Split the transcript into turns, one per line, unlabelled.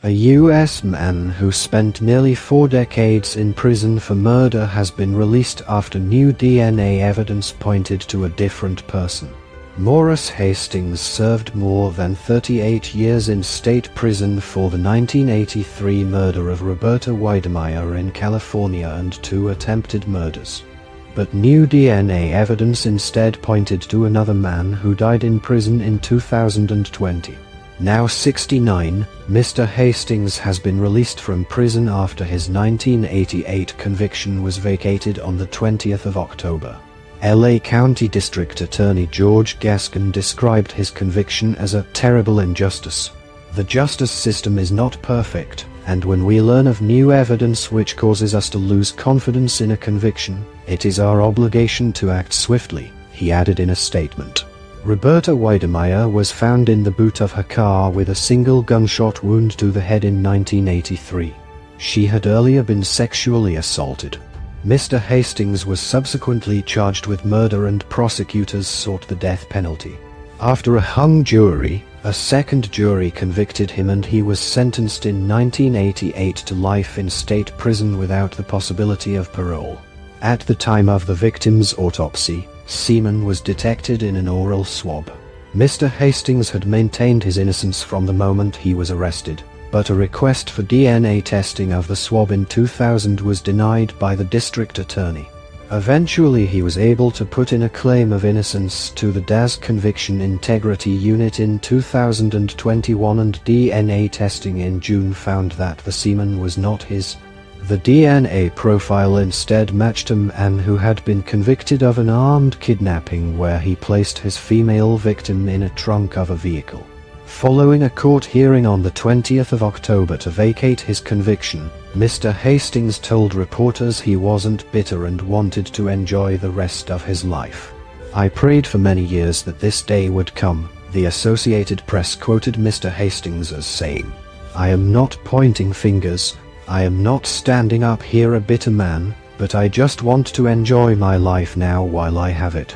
A U.S. man who spent nearly 4 decades in prison for murder has been released after new DNA evidence pointed to a different person. Maurice Hastings served more than 38 years in state prison for the 1983 murder of Roberta Weidemeyer in California and 2 attempted murders. But new DNA evidence instead pointed to another man who died in prison in 2020. Now 69, Mr. Hastings has been released from prison after his 1988 conviction was vacated on the 20th of October. LA County District Attorney George Gascon described his conviction as a terrible injustice. The justice system is not perfect, and when we learn of new evidence which causes us to lose confidence in a conviction, it is our obligation to act swiftly, he added in a statement. Roberta Weidemeyer was found in the boot of her car with a single gunshot wound to the head in 1983. She had earlier been sexually assaulted. Mr. Hastings was subsequently charged with murder and prosecutors sought the death penalty. After a hung jury, a second jury convicted him and he was sentenced in 1988 to life in state prison without the possibility of parole. At the time of the victim's autopsy, semen was detected in an oral swab. Mr. Hastings had maintained his innocence from the moment he was arrested, but a request for DNA testing of the swab in 2000 was denied by the district attorney. Eventually he was able to put in a claim of innocence to the DAS Conviction Integrity Unit in 2021 and DNA testing in June found that the semen was not his. The DNA profile instead matched a man who had been convicted of an armed kidnapping where he placed his female victim in a trunk of a vehicle. Following a court hearing on the 20th of October to vacate his conviction, Mr. Hastings told reporters he wasn't bitter and wanted to enjoy the rest of his life. "I prayed for many years that this day would come," the Associated Press quoted Mr. Hastings as saying. "I am not pointing fingers. I am not standing up here a bitter man, but I just want to enjoy my life now while I have it."